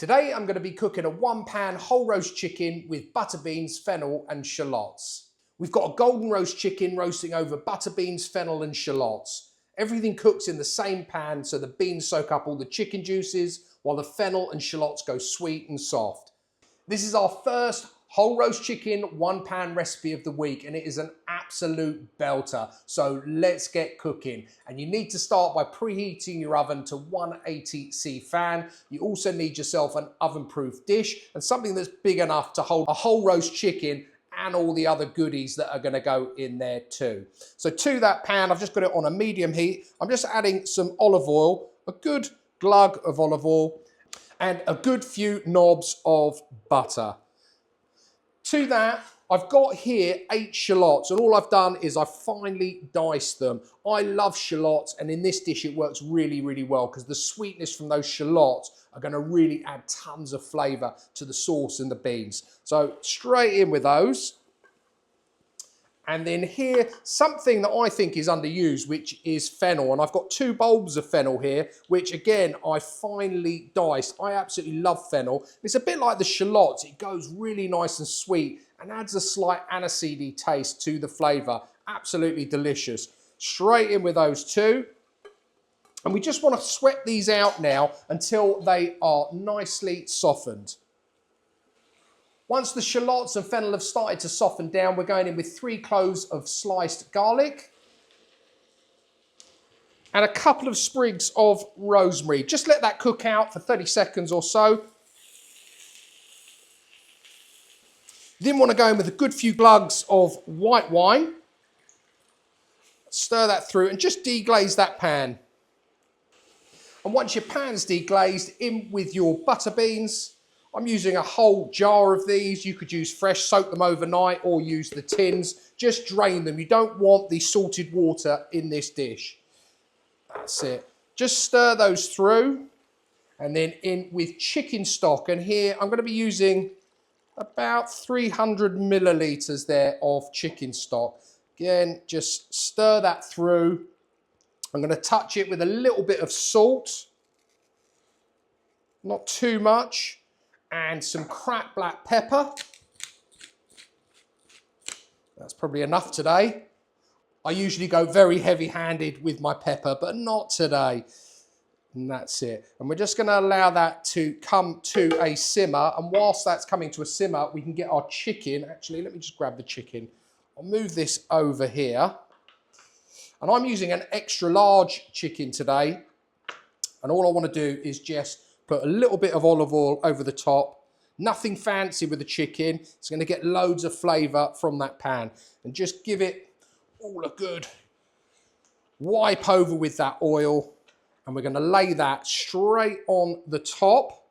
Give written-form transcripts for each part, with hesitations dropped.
Today I'm going to be cooking a one-pan whole roast chicken with butter beans, fennel and shallots. We've got a golden roast chicken roasting over butter beans, fennel and shallots. Everything cooks in the same pan so the beans soak up all the chicken juices while the fennel and shallots go sweet and soft. This is our first whole roast chicken one-pan recipe of the week and it is an absolute belter. So let's get cooking. And you need to start by preheating your oven to 180°C fan. You also need yourself an oven-proof dish and something that's big enough to hold a whole roast chicken and all the other goodies that are going to go in there too. So to that pan, I've just got it on a medium heat. I'm just adding some olive oil, a good glug of olive oil, and a good few knobs of butter. To that, I've got here 8 shallots, and all I've done is I've finely diced them. I love shallots, and in this dish it works really, really well because the sweetness from those shallots are going to really add tons of flavour to the sauce and the beans. So straight in with those. And then here, something that I think is underused, which is fennel. And I've got 2 bulbs of fennel here, which again, I finely diced. I absolutely love fennel. It's a bit like the shallots. It goes really nice and sweet and adds a slight aniseedy taste to the flavour. Absolutely delicious. Straight in with those 2. And we just want to sweat these out now until they are nicely softened. Once the shallots and fennel have started to soften down, we're going in with 3 cloves of sliced garlic and a couple of sprigs of rosemary. Just let that cook out for 30 seconds or so. Then want to go in with a good few glugs of white wine. Stir that through and just deglaze that pan. And once your pan's deglazed, in with your butter beans. I'm using a whole jar of these. You could use fresh, soak them overnight, or use the tins. Just drain them. You don't want the salted water in this dish. That's it. Just stir those through. And then in with chicken stock. And here I'm going to be using about 300 millilitres there of chicken stock. Again, just stir that through. I'm going to touch it with a little bit of salt. Not too much. And some cracked black pepper. That's probably enough today. I usually go very heavy-handed with my pepper, but not today. And that's it. And we're just going to allow that to come to a simmer. And whilst that's coming to a simmer, we can get our chicken. Actually, let me just grab the chicken. I'll move this over here. And I'm using an extra large chicken today. And all I want to do is just put a little bit of olive oil over the top. Nothing fancy with the chicken. It's going to get loads of flavour from that pan. And just give it all a good wipe over with that oil. And we're going to lay that straight on the top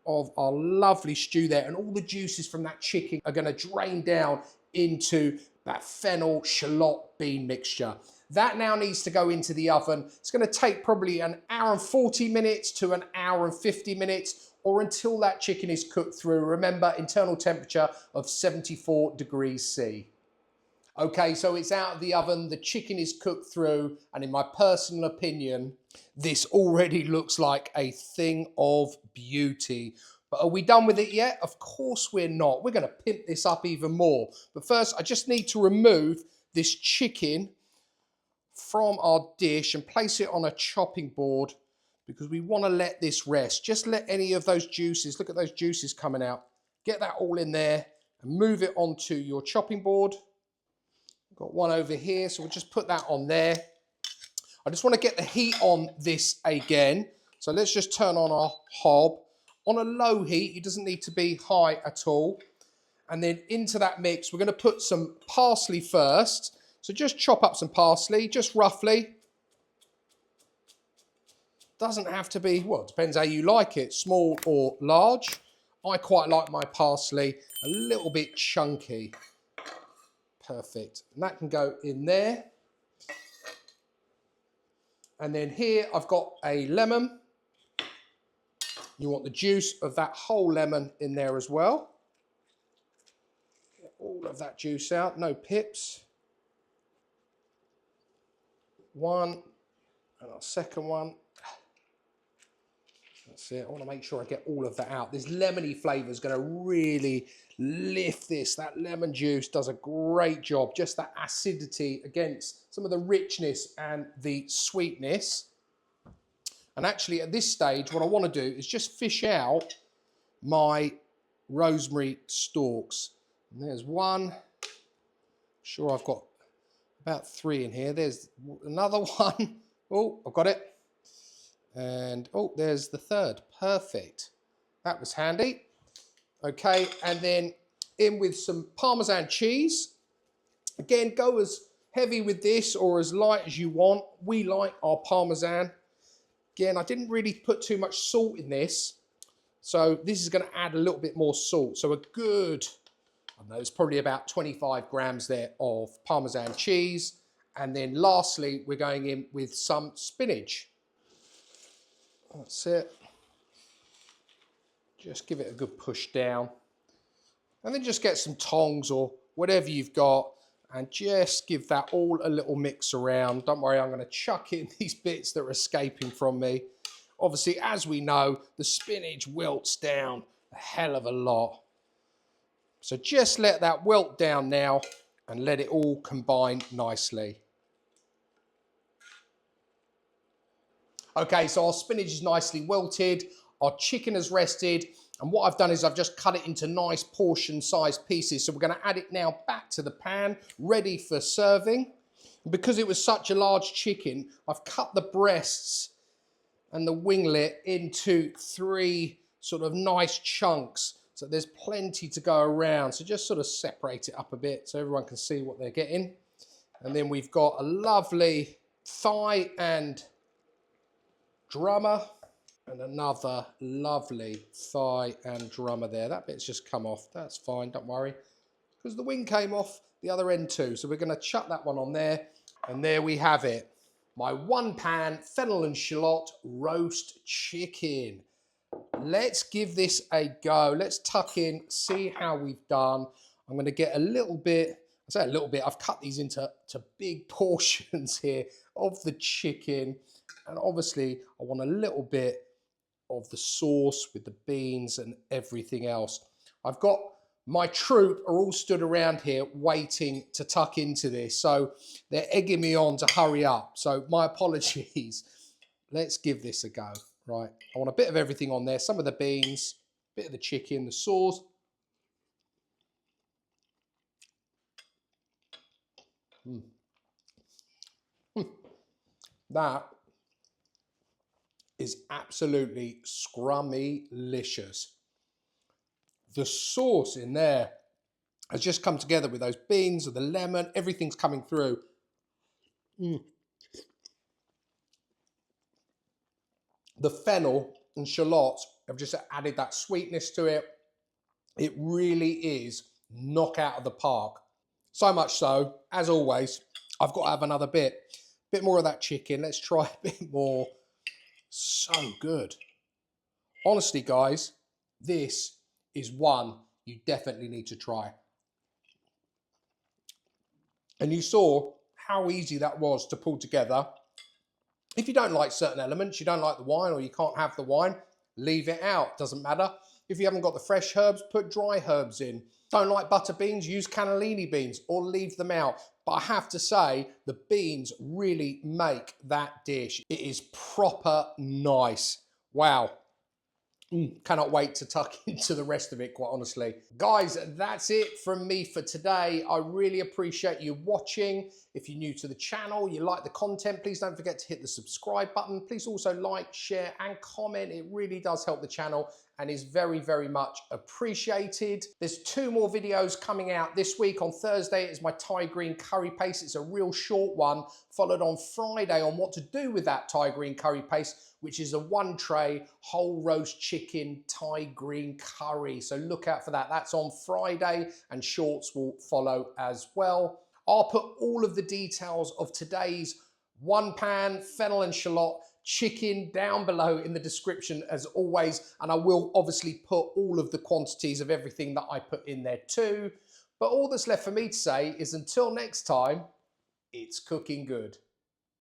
of our lovely stew there. And all the juices from that chicken are going to drain down into that fennel shallot bean mixture. That now needs to go into the oven. It's going to take probably an hour and 40 minutes to an hour and 50 minutes or until that chicken is cooked through. Remember, internal temperature of 74 degrees C. Okay, so it's out of the oven. The chicken is cooked through. And in my personal opinion, this already looks like a thing of beauty. But are we done with it yet? Of course we're not. We're going to pimp this up even more. But first, I just need to remove this chicken from our dish and place it on a chopping board because we want to let this rest. Just let any of those juices, look at those juices coming out, get that all in there and move it onto your chopping board. Got one over here, so we'll just put that on there. I just want to get the heat on this again. So let's just turn on our hob on a low heat. It doesn't need to be high at all. And then into that mix, we're going to put some parsley first. So just chop up some parsley, just roughly. Doesn't have to be, well, it depends how you like it, small or large. I quite like my parsley a little bit chunky. Perfect. And that can go in there. And then here I've got a lemon. You want the juice of that whole lemon in there as well. Get all of that juice out, no pips. One, and our second one. That's it. I want to make sure I get all of that out. This lemony flavour is going to really lift this. That lemon juice does a great job. Just that acidity against some of the richness and the sweetness. And actually at this stage, what I want to do is just fish out my rosemary stalks. And there's one. Sure, I've got about 3 in here. There's another one. Oh, I've got it. And oh, there's the third. Perfect. That was handy. Okay, and then in with some Parmesan cheese. Again, go as heavy with this or as light as you want. We like our Parmesan. Again, I didn't really put too much salt in this, so this is going to add a little bit more salt. So a good, I don't know, it's probably about 25 grams there of Parmesan cheese. And then lastly, we're going in with some spinach. That's it. Just give it a good push down. And then just get some tongs or whatever you've got and just give that all a little mix around. Don't worry, I'm going to chuck in these bits that are escaping from me. Obviously, as we know, the spinach wilts down a hell of a lot. So just let that wilt down now and let it all combine nicely. Okay, so our spinach is nicely wilted, our chicken has rested, and what I've done is I've just cut it into nice portion-sized pieces. So we're going to add it now back to the pan, ready for serving. And because it was such a large chicken, I've cut the breasts and the winglet into 3 sort of nice chunks. So there's plenty to go around. So just sort of separate it up a bit so everyone can see what they're getting. And then we've got a lovely thigh and drummer, and another lovely thigh and drummer there. That bit's just come off. That's fine, don't worry. Because the wing came off the other end too. So we're going to chuck that one on there. And there we have it. My 1-pan fennel and shallot roast chicken. Let's give this a go. Let's tuck in, see how we've done. I'm going to get a little bit, I say a little bit, I've cut these into big portions here of the chicken. And obviously, I want a little bit of the sauce with the beans and everything else. I've got my troop are all stood around here waiting to tuck into this. So they're egging me on to hurry up. So my apologies. Let's give this a go. Right. I want a bit of everything on there. Some of the beans, a bit of the chicken, the sauce. That is absolutely scrummy-licious. The sauce in there has just come together with those beans, with the lemon, everything's coming through. The fennel and shallots have just added that sweetness to it. It really is knock out of the park. So much so, as always, I've got to have another bit. Bit more of that chicken. Let's try a bit more. So good. Honestly, guys, this is one you definitely need to try. And you saw how easy that was to pull together. If you don't like certain elements, you don't like the wine or you can't have the wine, leave it out, doesn't matter. If you haven't got the fresh herbs, put dry herbs in. Don't like butter beans, use cannellini beans or leave them out. But I have to say, the beans really make that dish. It is proper nice. Wow. Cannot wait to tuck into the rest of it, quite honestly. Guys, that's it from me for today. I really appreciate you watching. If you're new to the channel, you like the content, please don't forget to hit the subscribe button. Please also like, share, and comment. It really does help the channel and is very, very much appreciated. There's 2 more videos coming out this week. On Thursday is my Thai green curry paste. It's a real short one, followed on Friday on what to do with that Thai green curry paste, which is a 1 tray whole roast chicken Thai green curry. So look out for that. That's on Friday and shorts will follow as well. I'll put all of the details of today's 1-pan fennel and shallot chicken down below in the description as always. And I will obviously put all of the quantities of everything that I put in there too. But all that's left for me to say is until next time, it's cooking good.